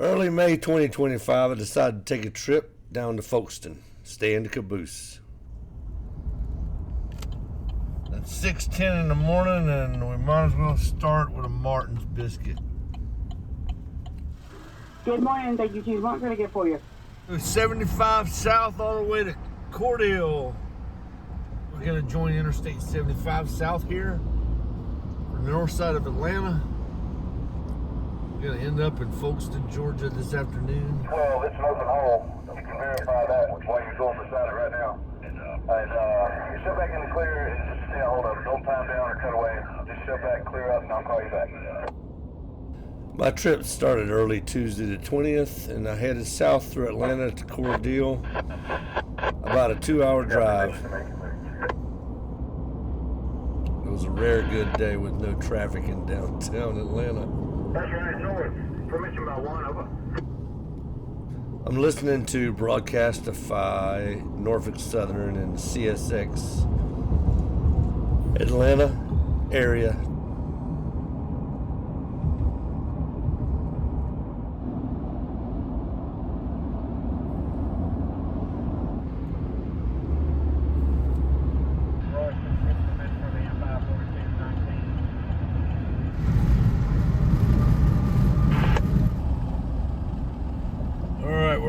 Early May 2025, I decided to take a trip down to Folkston, stay in the Caboose. It's 6:10 in the morning, and we might as well start with a Martin's biscuit. Good morning, thank you, Chief. What can I get for you? 75 south all the way to Cordele. We're going to join Interstate 75 south here, from the north side of Atlanta. We're going to end up in Folkston, Georgia this afternoon. Well, it's an open hole. You can verify that while you're going beside it right now. And you shut back in the clear and just hold up. Don't time down or cut away. Just shut back, clear up, and I'll call you back. My trip started early Tuesday the 20th, and I headed south through Atlanta to Cordele, about a 2-hour drive. It was a rare good day with no traffic in downtown Atlanta. That's right, north. Permission by 1 over. I'm listening to Broadcastify, Norfolk Southern, and CSX Atlanta area.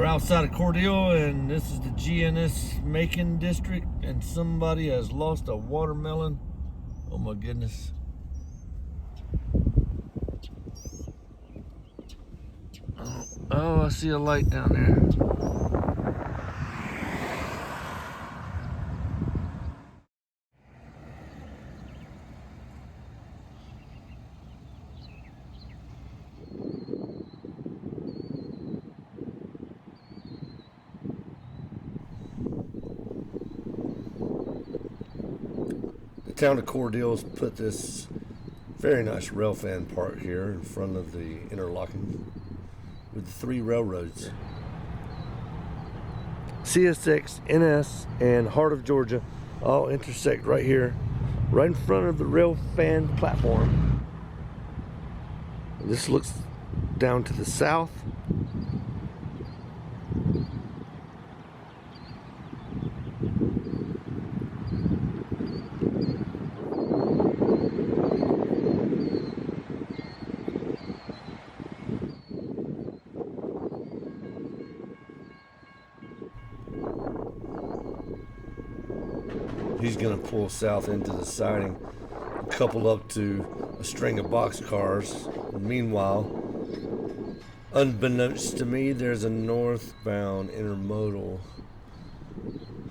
Outside of Cordele, and this is the GNS Macon district, and somebody has lost a watermelon. Oh my goodness. Oh, I see a light down there. The town of Cordele's put this very nice Railfan park here in front of the interlocking with the 3 railroads. CSX, NS, and Heart of Georgia all intersect right here, right in front of the Railfan platform. This looks down to the south. He's going to pull south into the siding, coupled up to a string of boxcars. Meanwhile, unbeknownst to me, there's a northbound intermodal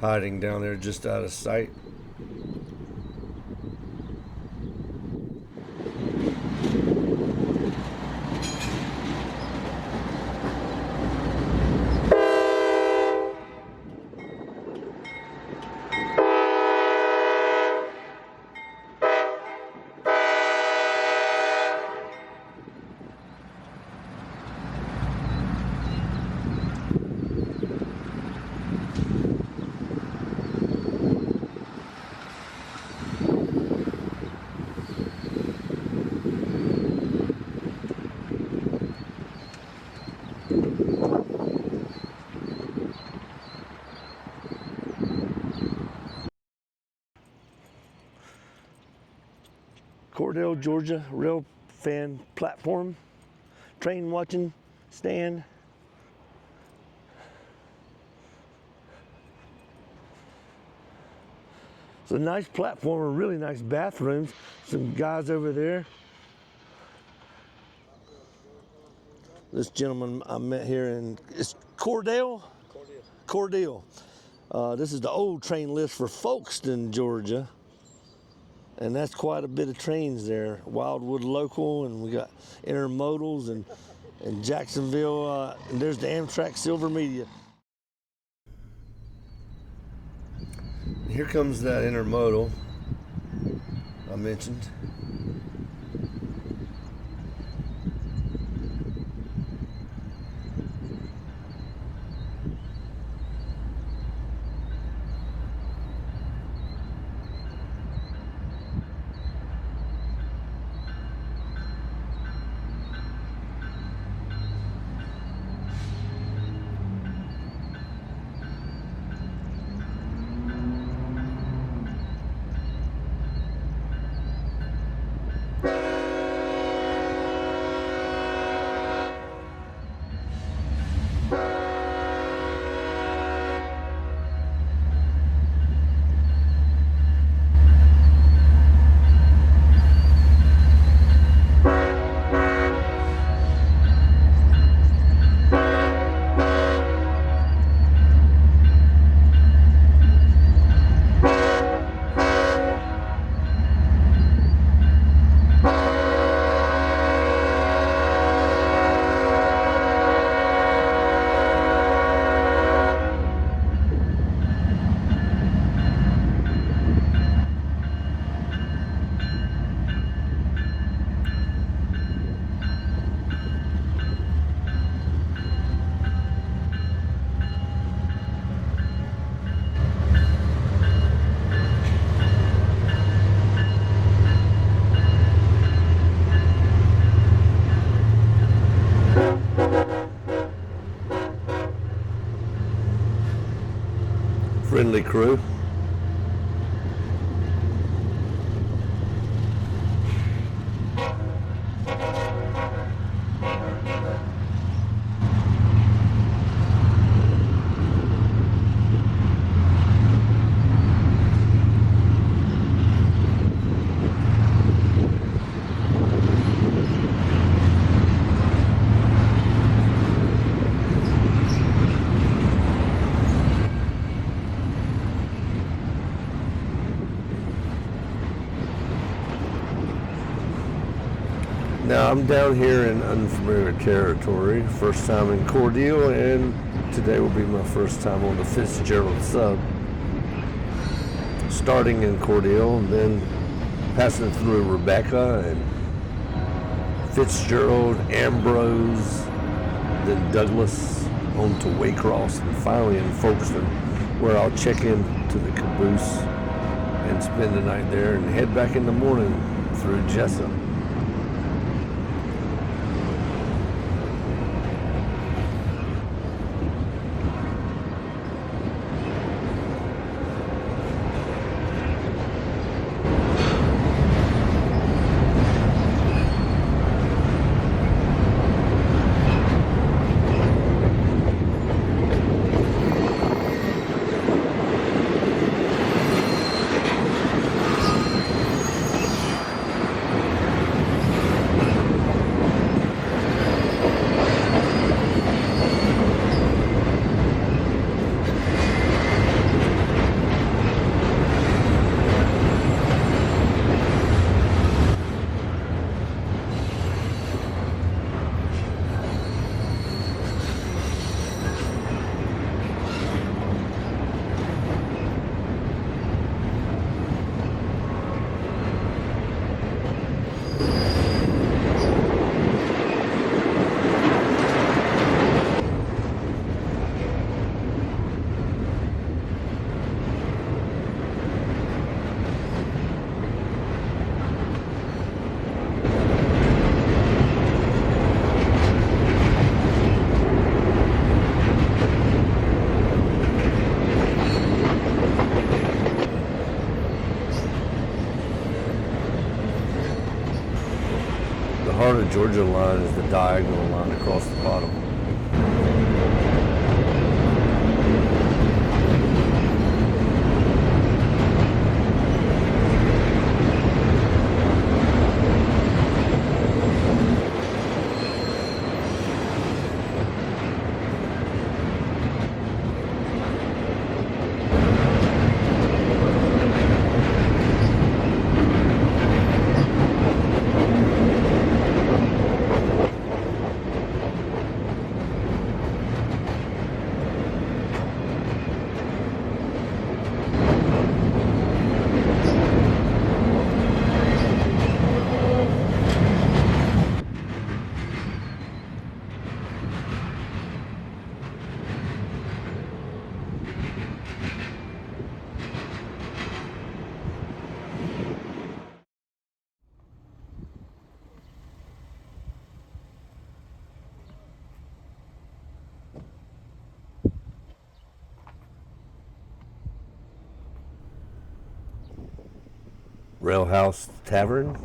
hiding down there just out of sight. Cordele, Georgia, Railfan platform, train watching stand. It's a nice platform, really nice bathrooms. Some guys over there. This gentleman I met here in, it's Cordele? Cordele. This is the old train list for Folkston, Georgia. And that's quite a bit of trains there. Wildwood Local, and we got intermodals and Jacksonville. And there's the Amtrak Silver Media. Here comes that intermodal I mentioned. friendly crew. Now I'm down here in unfamiliar territory, first time in Cordele, and today will be my first time on the Fitzgerald Sub. Starting in Cordele and then passing through Rebecca and Fitzgerald, Ambrose, then Douglas, on to Waycross, and finally in Folkston, where I'll check in to the Caboose and spend the night there and head back in the morning through Jesup. The heart of Georgia line is the diagonal line across the bottom. Rail House Tavern.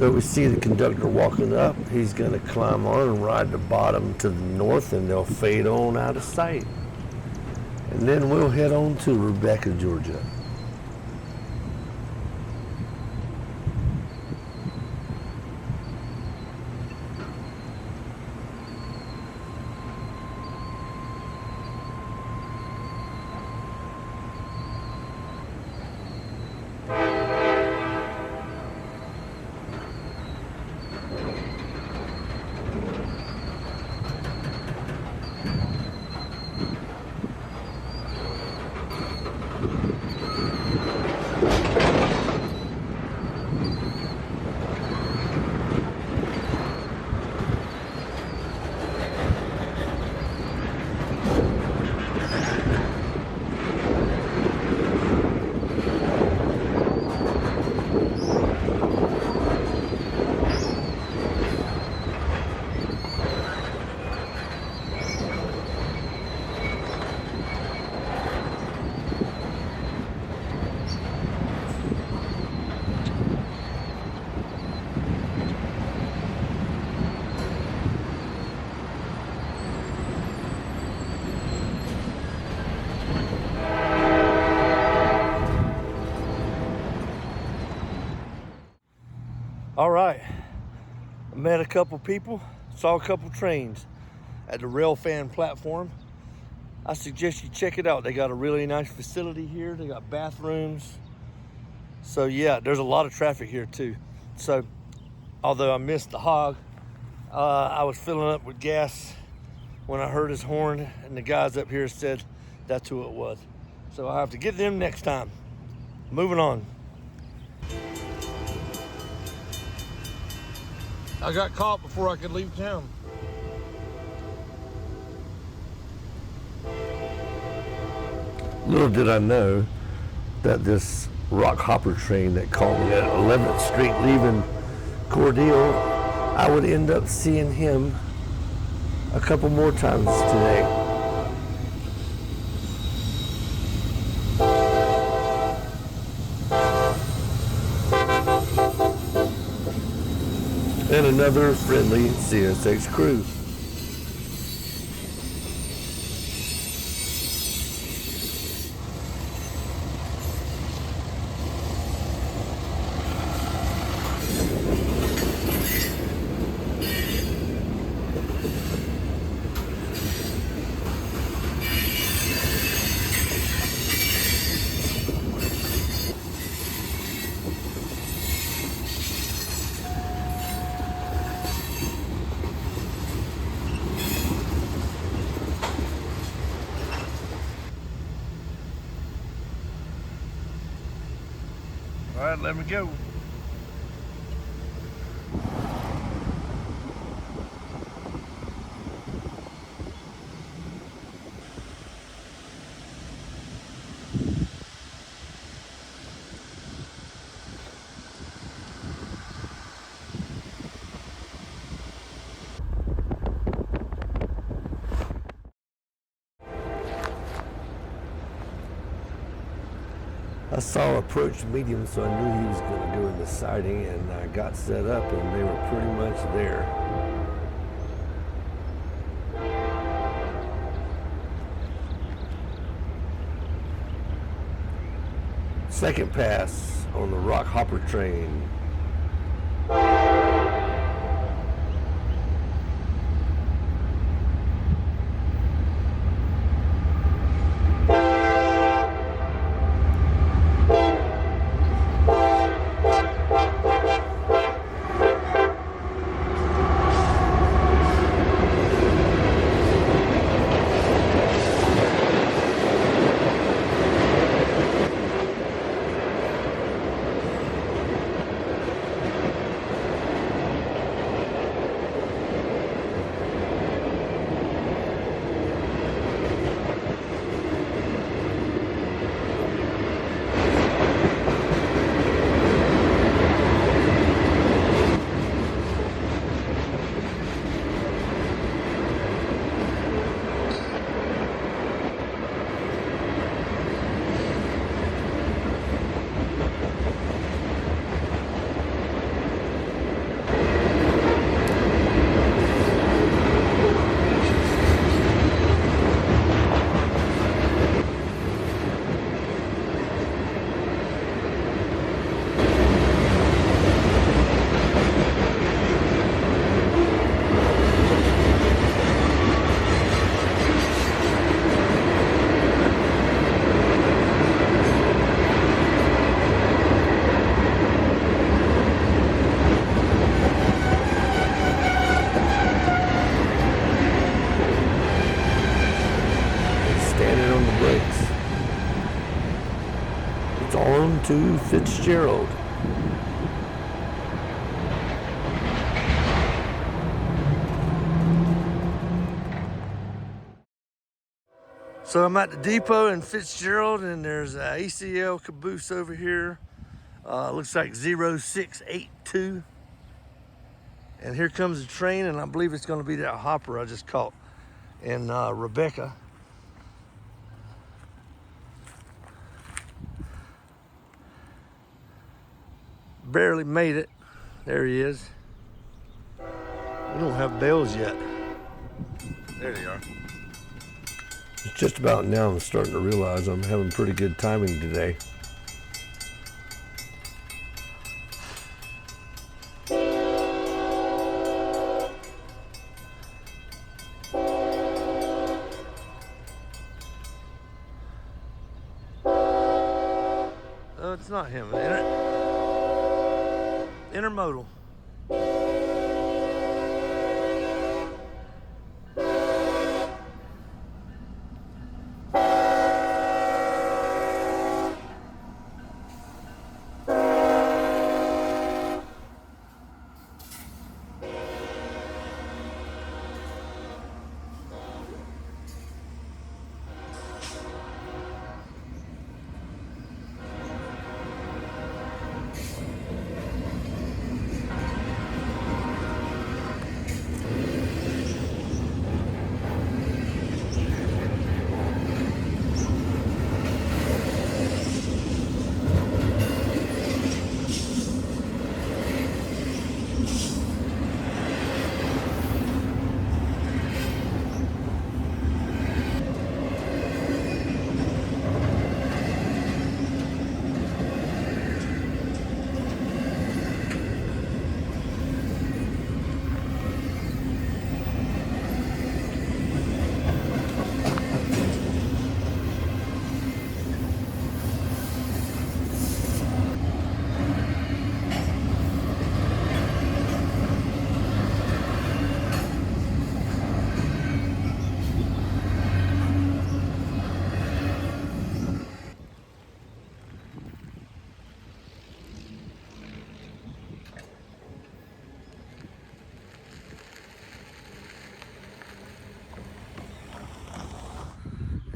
So we see the conductor walking up. He's going to climb on and ride the bottom to the north, and they'll fade on out of sight. And then we'll head on to Rebecca, Georgia. All right, I met a couple people, saw a couple trains at the Railfan platform. I suggest you check it out. They got a really nice facility here. They got bathrooms. So yeah, there's a lot of traffic here too. So although I missed the hog, I was filling up with gas when I heard his horn, and the guys up here said that's who it was. So I'll have to get them next time. Moving on. I got caught before I could leave town. Little did I know that this rock hopper train that caught me at 11th Street leaving Cordele, I would end up seeing him a couple more times today. And another friendly CSX crew. All right, let me go. I saw approach medium, so I knew he was going to go in the siding, and I got set up, and they were pretty much there. Second pass on the rock hopper train. to Fitzgerald. So I'm at the depot in Fitzgerald, and there's a ACL Caboose over here. Looks like 0682. And here comes the train, and I believe it's going to be that hopper I just caught in Rebecca. Barely made it. There he is. We don't have bells yet. There they are. It's just about now I'm starting to realize I'm having pretty good timing today. Oh, it's not him. Intermodal.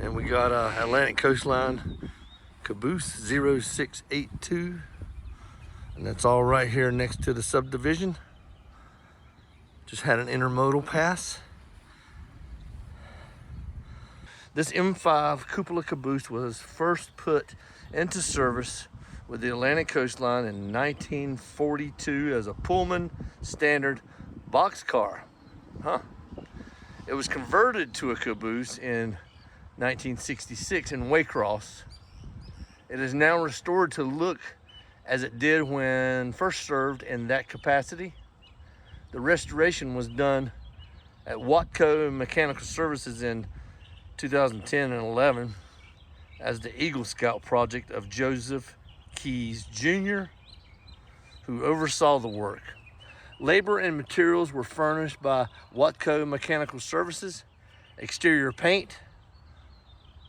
And we got Atlantic Coastline Caboose 0682. And that's all right here next to the subdivision. Just had an intermodal pass. This M5 cupola caboose was first put into service with the Atlantic Coastline in 1942 as a Pullman standard boxcar. It was converted to a caboose in 1966 in Waycross. It is now restored to look as it did when first served in that capacity. The restoration was done at Watco Mechanical Services in 2010 and 11 as the Eagle Scout project of Joseph Keys Jr., who oversaw the work. Labor and materials were furnished by Watco Mechanical Services. Exterior paint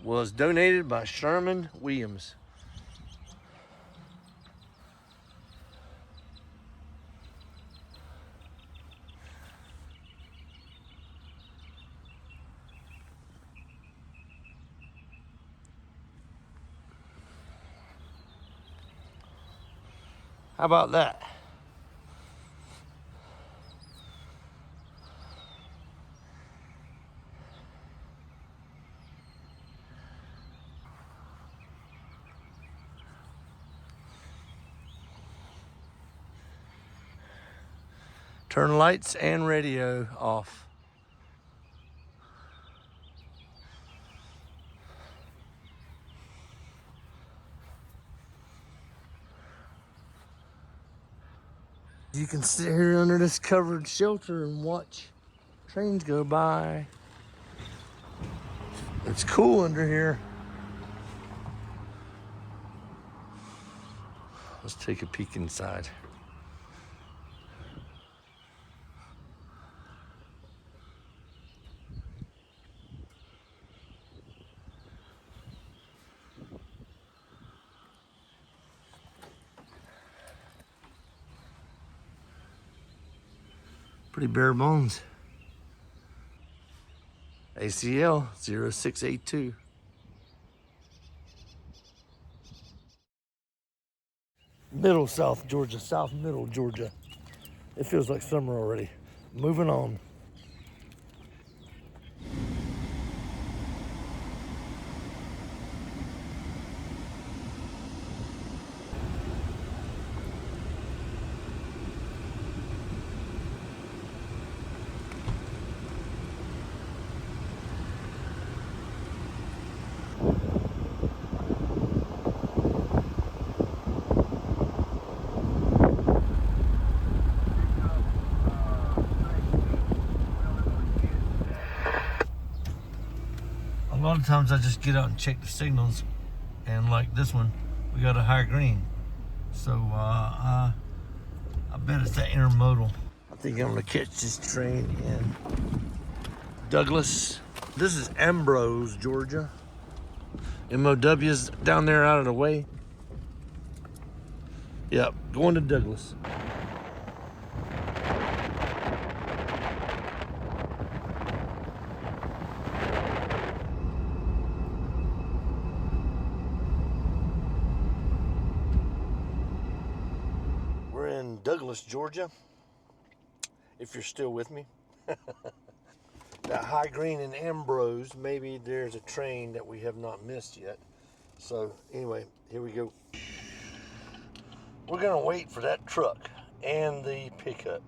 was donated by Sherman Williams. How about that? Turn lights and radio off. You can sit here under this covered shelter and watch trains go by. It's cool under here. Let's take a peek inside. Pretty bare bones. ACL 0682. Middle South Georgia, South Middle Georgia. It feels like summer already. Moving on. A lot of times I just get out and check the signals, and like this one, we got a high green. So I bet it's that intermodal. I think I'm gonna catch this train in Douglas. This is Ambrose, Georgia. MOW's down there out of the way. Yep, going to Douglas. We're in Douglas, Georgia, if you're still with me. That high green in Ambrose, maybe there's a train that we have not missed yet. So anyway, here we go. We're gonna wait for that truck and the pickup.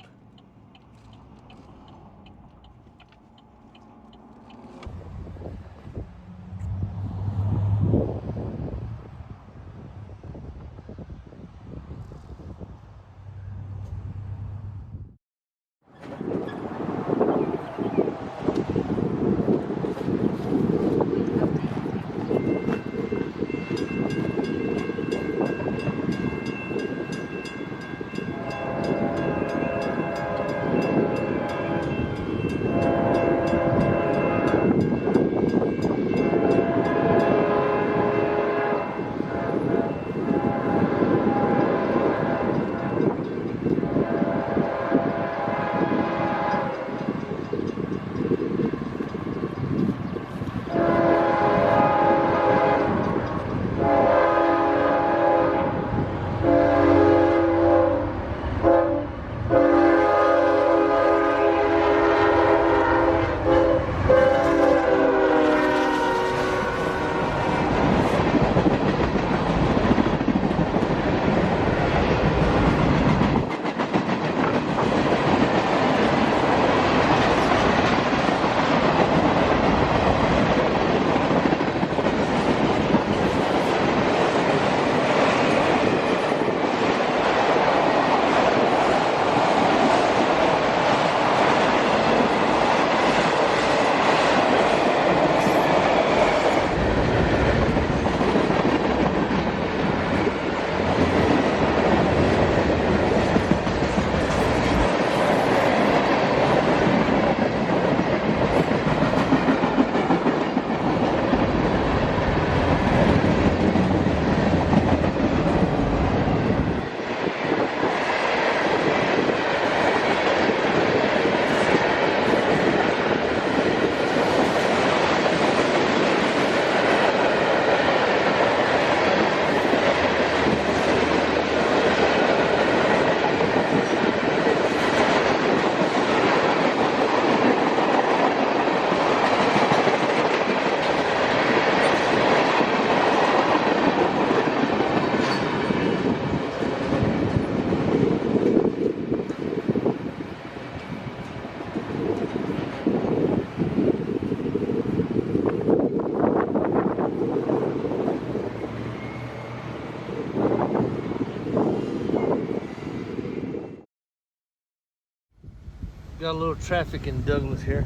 Got a little traffic in Douglas here,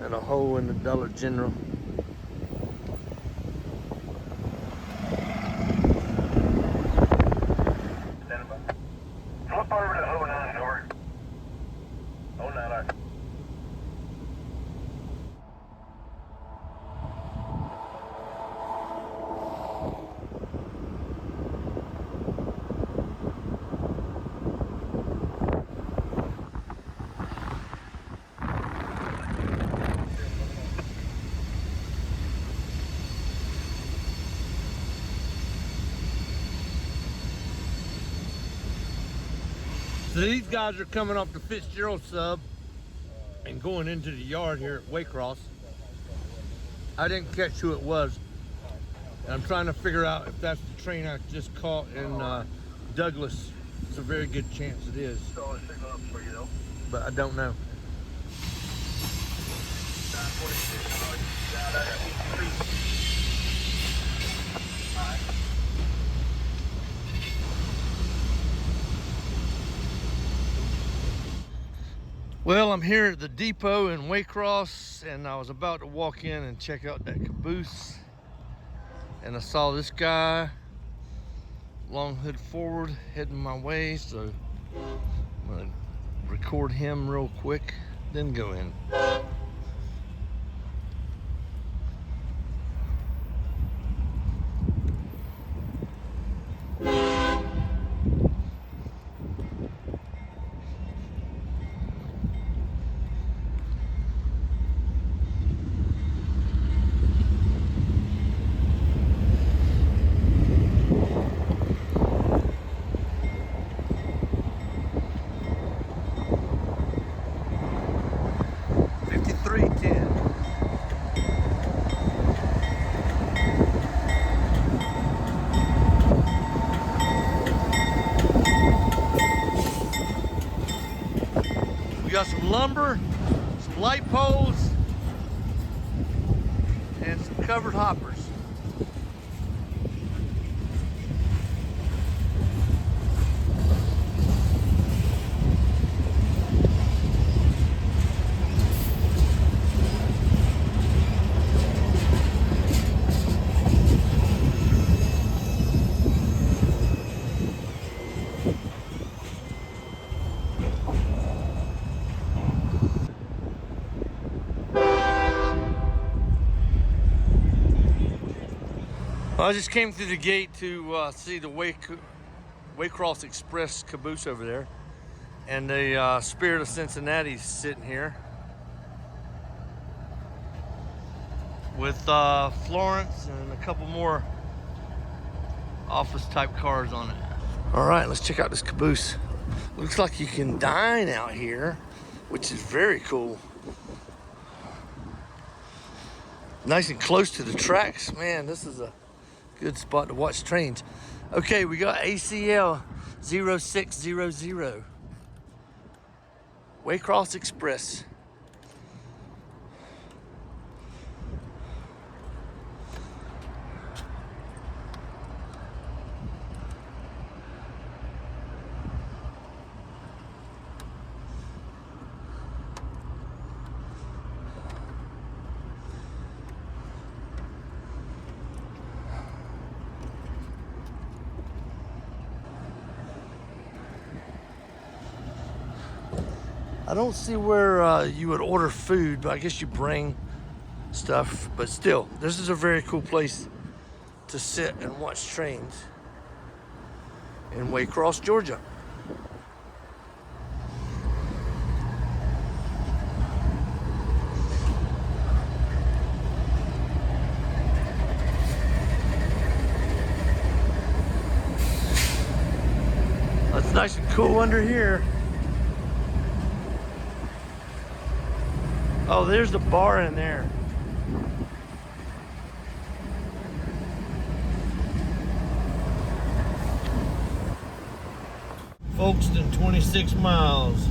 and a hole in the Dollar General. Flip over to 09 north. 09. So these guys are coming off the Fitzgerald Sub and going into the yard here at Waycross. I didn't catch who it was. And I'm trying to figure out if that's the train I just caught in Douglas. It's a very good chance it is. But I don't know. Well, I'm here at the depot in Waycross, and I was about to walk in and check out that caboose, and I saw this guy, long hood forward, heading my way, so I'm gonna record him real quick, then go in. We got some lumber, some light poles, and some covered hoppers. I just came through the gate to see the Waycross Express caboose over there, and the Spirit of Cincinnati's sitting here with Florence and a couple more office type cars on it. All right, let's check out this caboose. Looks like you can dine out here, which is very cool. Nice and close to the tracks. Man, this is a good spot to watch trains. Okay, we got ACL 0600 Waycross Express. I don't see where you would order food, but I guess you bring stuff. But still, this is a very cool place to sit and watch trains in Waycross, Georgia. It's nice and cool under here. Oh, there's the bar in there. Folkston, 26 miles.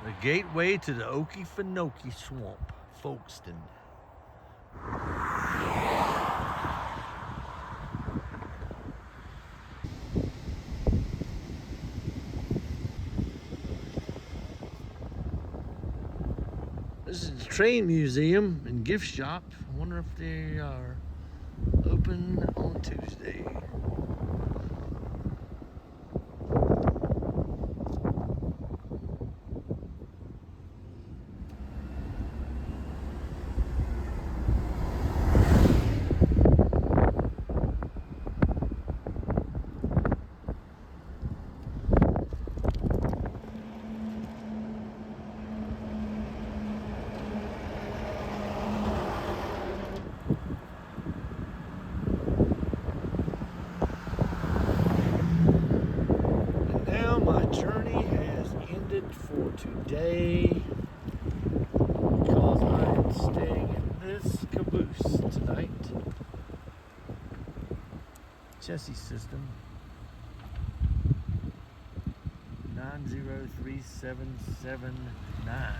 The gateway to the Okefenokee Swamp, Folkston. This is the train museum and gift shop. I wonder if they are open on Tuesday. for today because I am staying in this Caboose tonight. Chessie System 903779.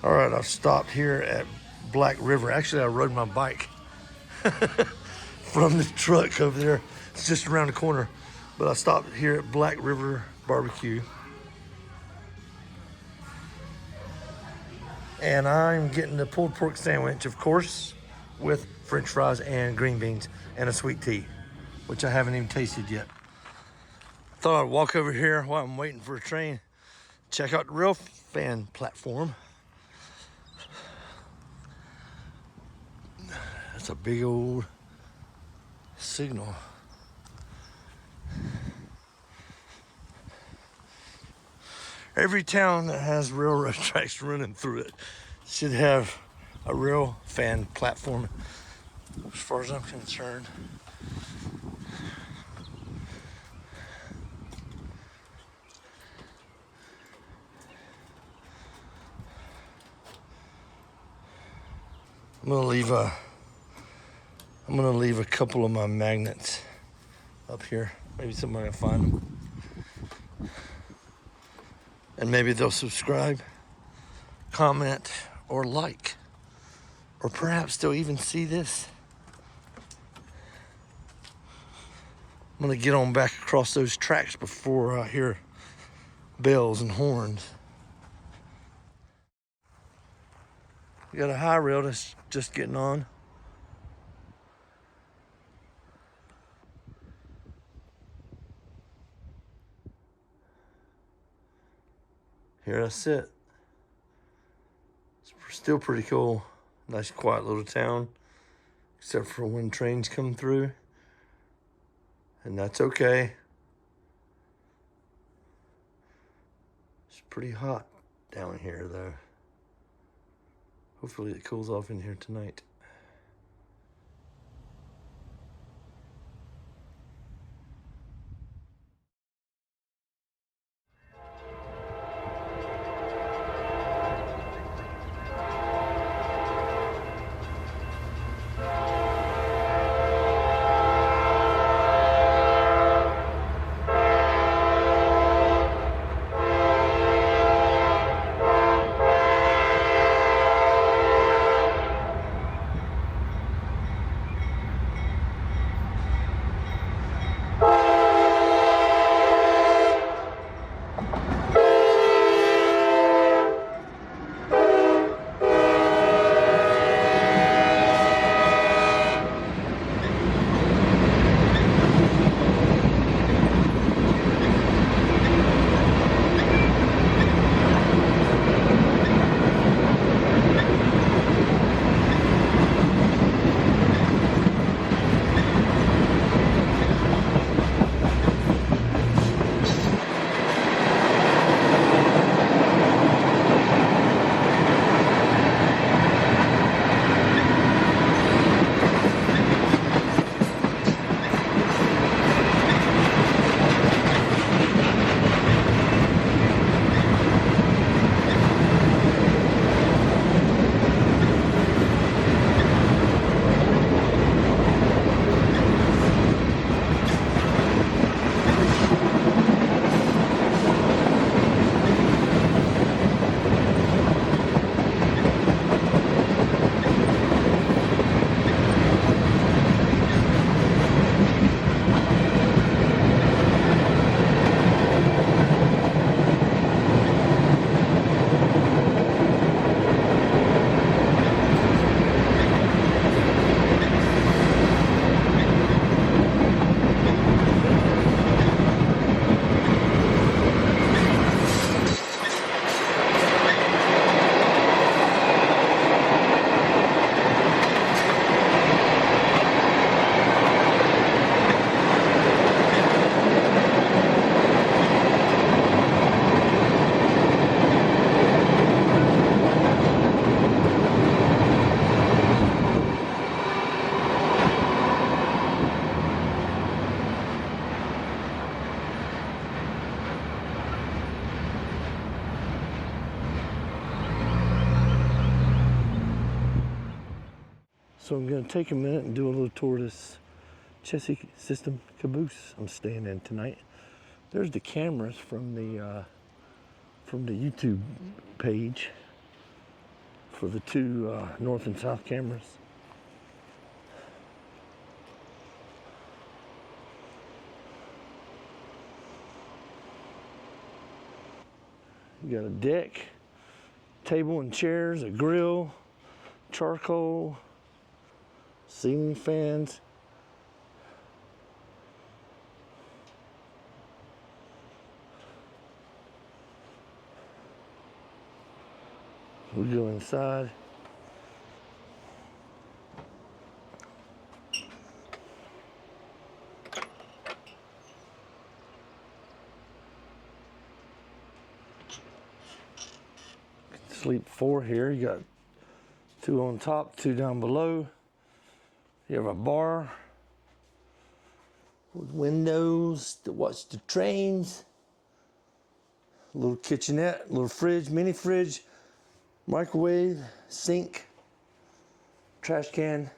All right, I've stopped here at Black River. Actually, I rode my bike from the truck over there. It's just around the corner. But I stopped here at Black River Barbecue. And I'm getting the pulled pork sandwich, of course, with French fries and green beans and a sweet tea, which I haven't even tasted yet. Thought I'd walk over here while I'm waiting for a train, check out the Railfan platform. It's a big old signal. Every town that has railroad tracks running through it should have a Railfan platform, as far as I'm concerned. I'm gonna leave a couple of my magnets up here. Maybe somebody will find them. And maybe they'll subscribe, comment, or like. Or perhaps they'll even see this. I'm gonna get on back across those tracks before I hear bells and horns. We got a high rail that's just getting on. Here I sit. It's still pretty cool. Nice quiet little town, except for when trains come through. And that's okay. It's pretty hot down here though. Hopefully it cools off in here tonight. So I'm gonna take a minute and do a little tour of this Chessie System Caboose I'm staying in tonight. There's the cameras from the YouTube page for the two north and south cameras. You got a deck, table and chairs, a grill, charcoal, ceiling fans. We go inside. sleep 4 here. You got 2 on top, 2 down below. You have a bar with windows to watch the trains. A little kitchenette, little fridge, mini fridge, microwave, sink, trash can.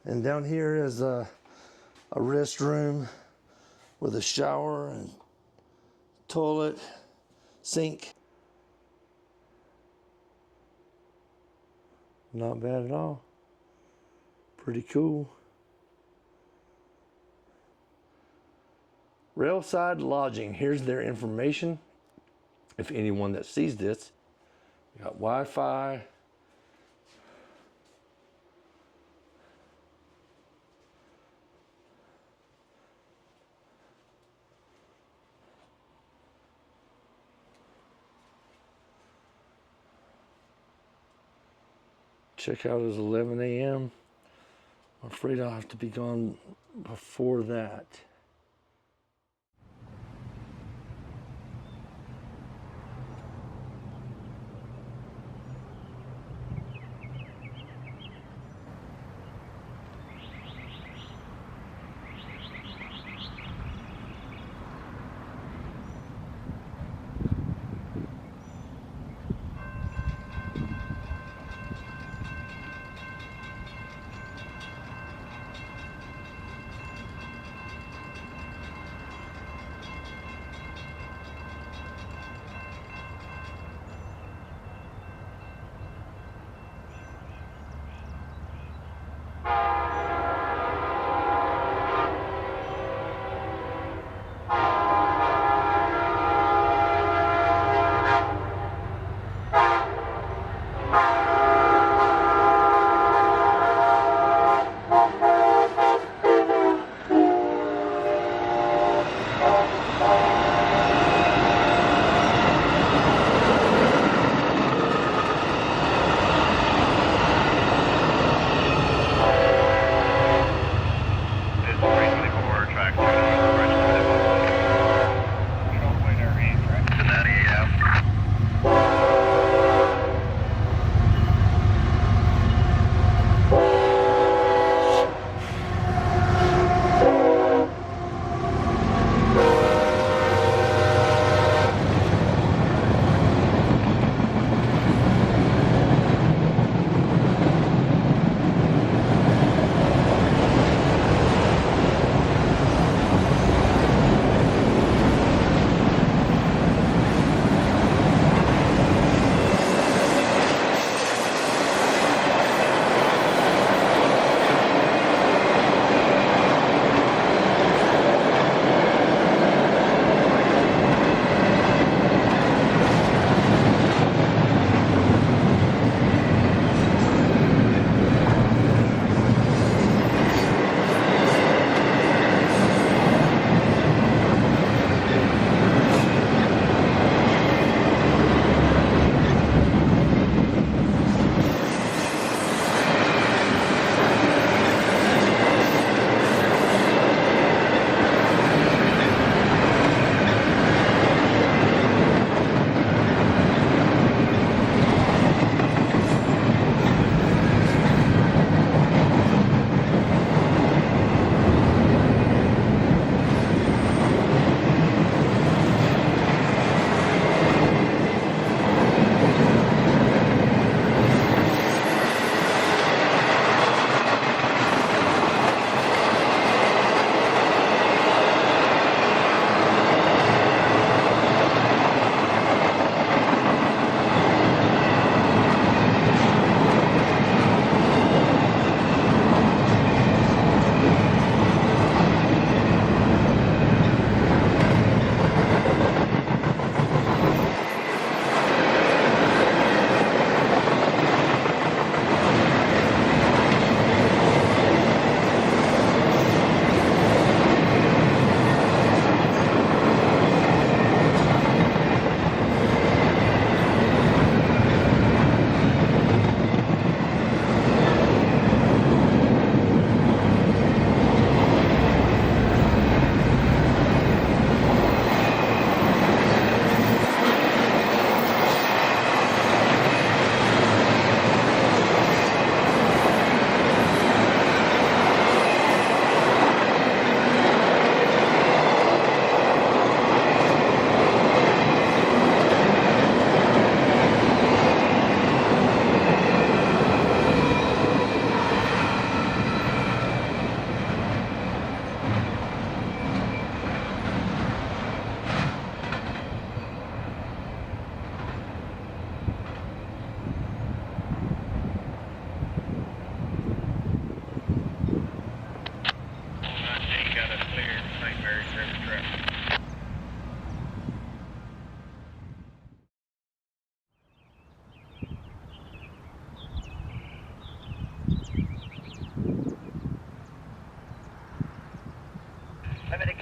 And down here is a restroom with a shower and toilet, sink. Not bad at all. Pretty cool. Railside Lodging. Here's their information. If anyone that sees this, we got Wi-Fi. Checkout is 11 a.m. I'm afraid I'll have to be gone before that.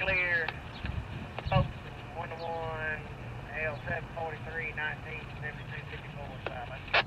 clear. Folkston, 1-1, L743, 19, 7254, silent.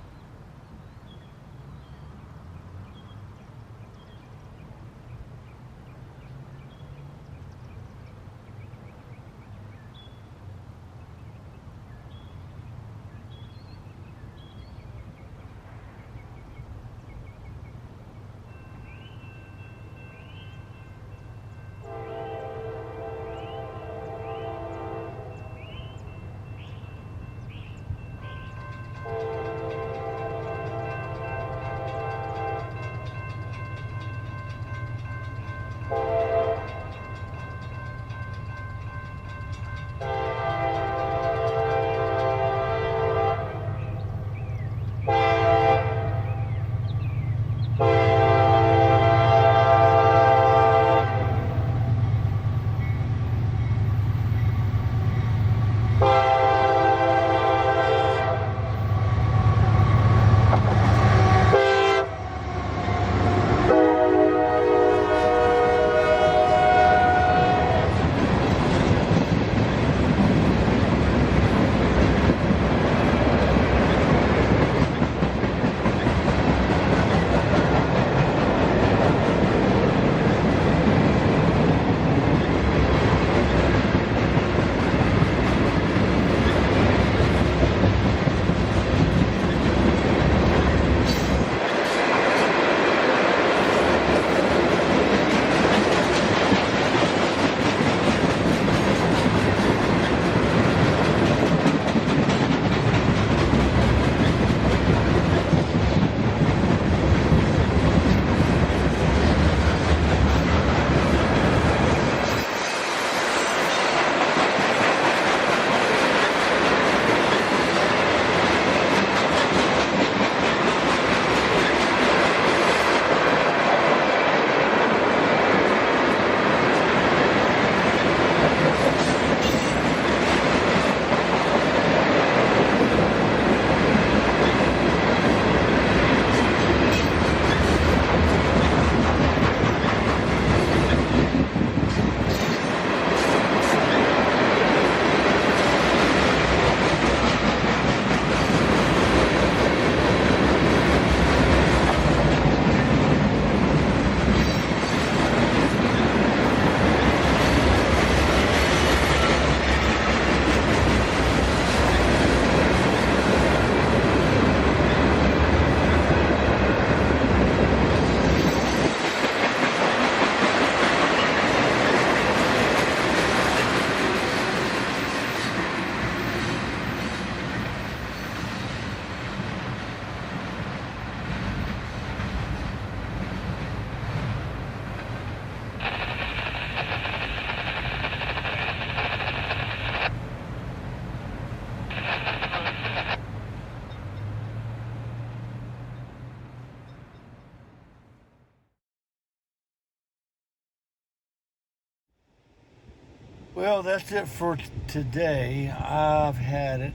Well, that's it for today. I've had it.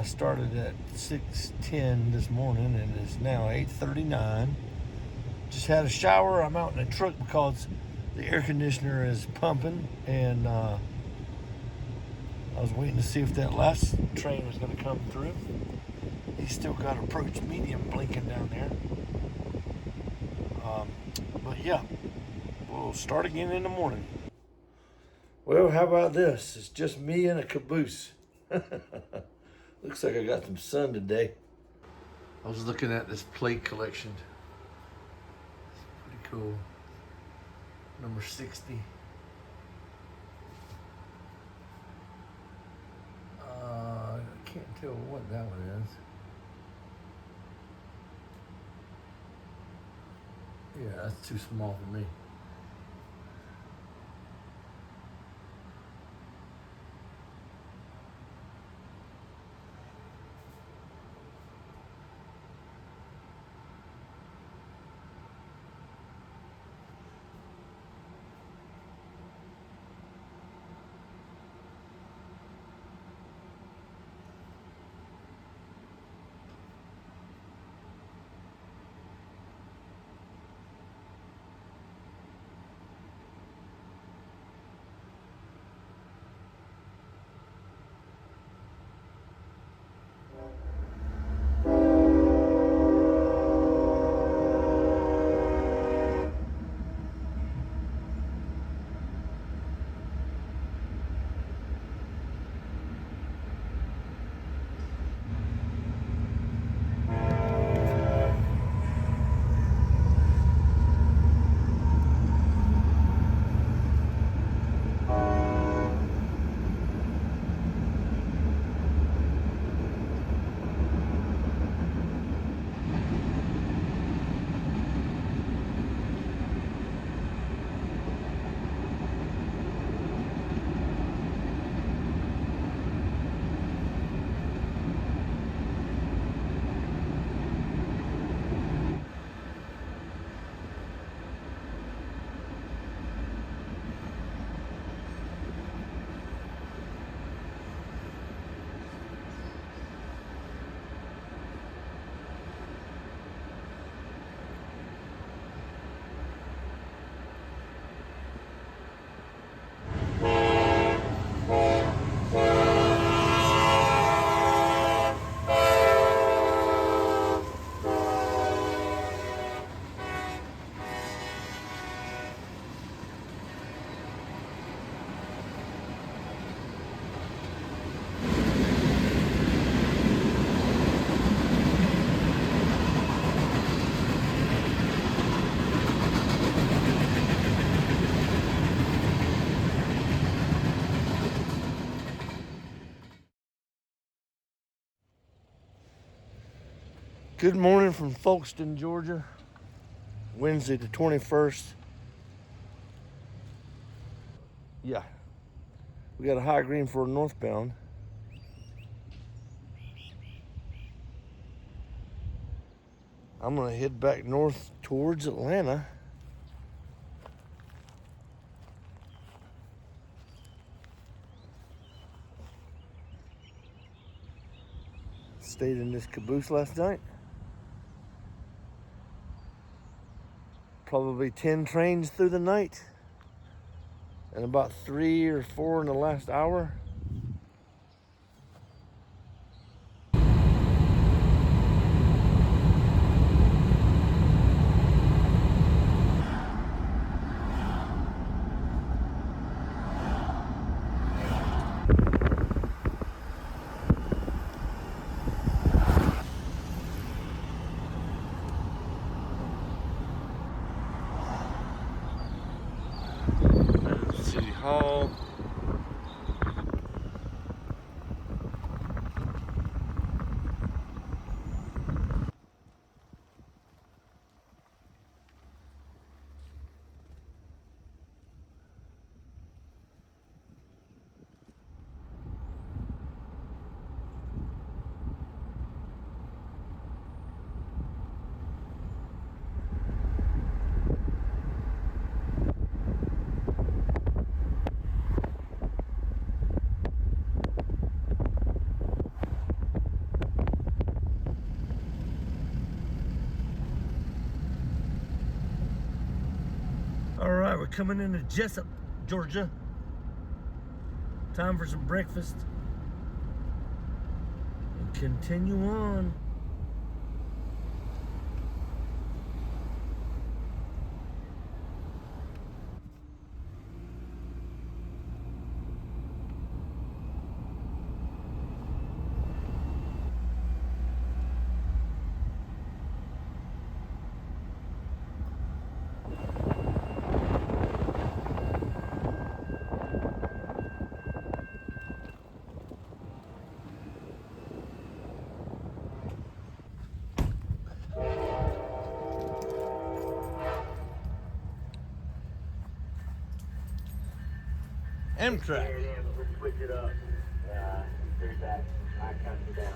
Started at 6:10 this morning and it's now 8:39. Just had a shower. I'm out in the truck because the air conditioner is pumping, and I was waiting to see if that last train was going to come through. He's still got approach medium blinking down there. But yeah, we'll start again in the morning. Well, how about this? It's just me and a caboose. Looks like I got some sun today. I was looking at this plate collection. It's pretty cool. Number 60. I can't tell what that one is. Yeah, that's too small for me. Good morning from Folkston, Georgia. Wednesday the 21st. Yeah. We got a high green for northbound. I'm gonna head back north towards Atlanta. Stayed in this caboose last night. Probably 10 trains through the night. And about 3 or 4 in the last hour. City Hall. All right, we're coming into Jesup, Georgia. Time for some breakfast. And continue on. Amtrak. Switch it up. There's that. I cut you down.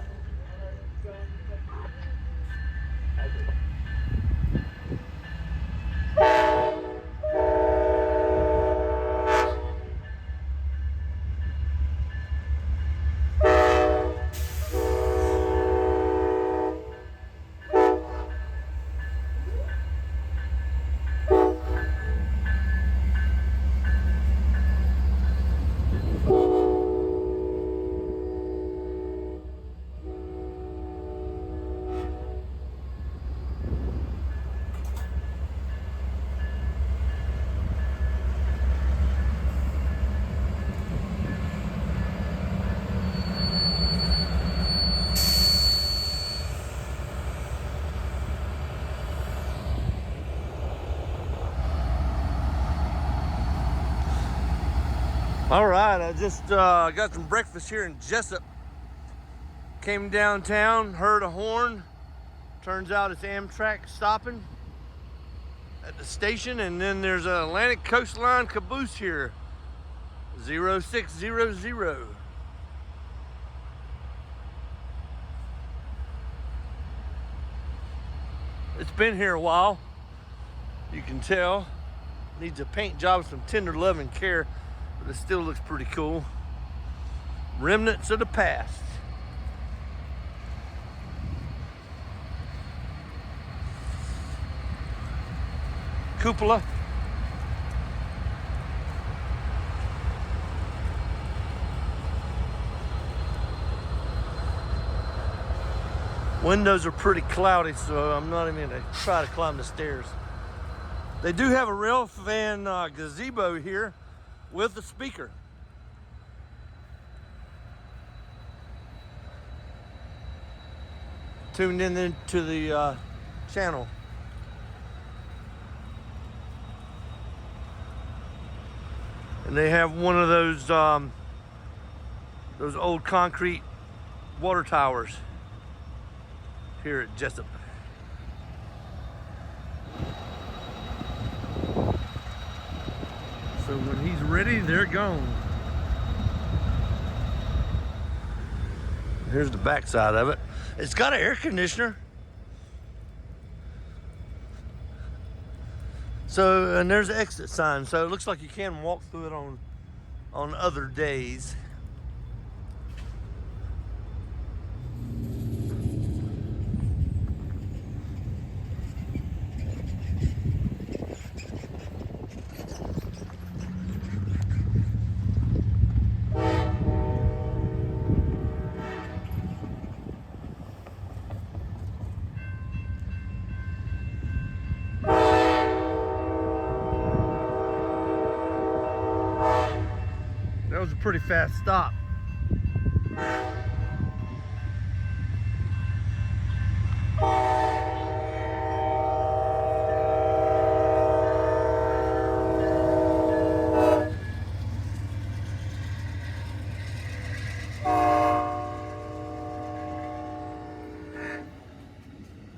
All right, I just got some breakfast here in Jesup. Came downtown, heard a horn. Turns out it's Amtrak stopping at the station, and then there's an Atlantic Coastline caboose here, 0600. It's been here a while. You can tell. Needs a paint job, some tender love and care. But it still looks pretty cool. Remnants of the past. Cupola. Windows are pretty cloudy, so I'm not even gonna try to climb the stairs. They do have a Railfan gazebo here with a speaker. Tuned in into the channel. And they have one of those old concrete water towers. here at Jesup. So when he's ready, they're gone. Here's the back side of it. It's got an air conditioner. So, and there's an exit sign. So it looks like you can walk through it on other days. That was a pretty fast stop.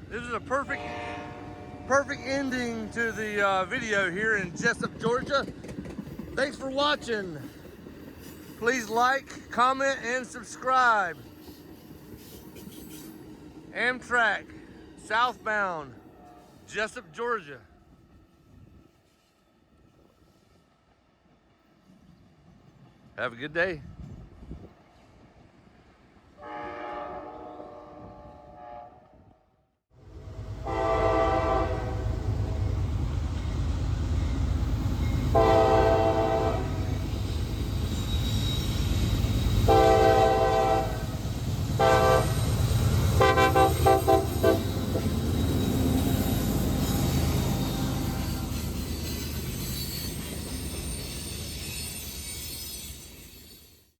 This is a perfect ending to the video here in Jesup, Georgia. Thanks for watching. Please like, comment, and subscribe. Amtrak, southbound, Jesup, Georgia. Have a good day.